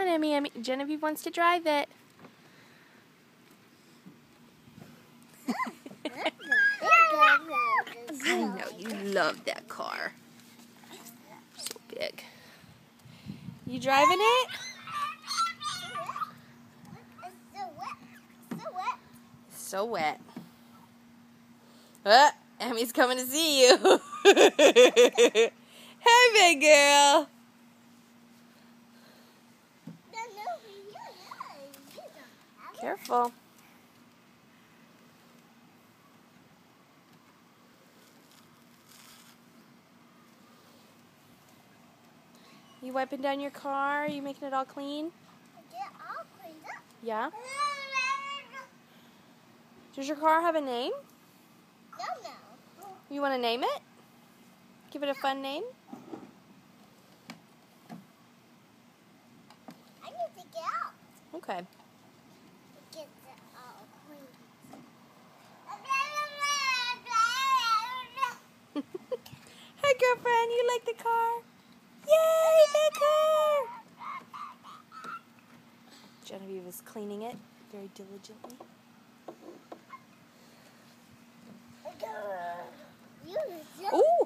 on, Emmy. Genevieve wants to drive it. I know, you love that car. So big. You driving it? So wet. Emmy's coming to see you. Hey, big girl. Careful. You wiping down your car? Are you making it all clean? Get all cleaned up. Yeah? Does your car have a name? No. You want to name it? Give it a fun name? I need to get out. Okay. Get it all clean. Hey, girlfriend, you like the car? Yay, the car! Genevieve is cleaning it very diligently. Ooh!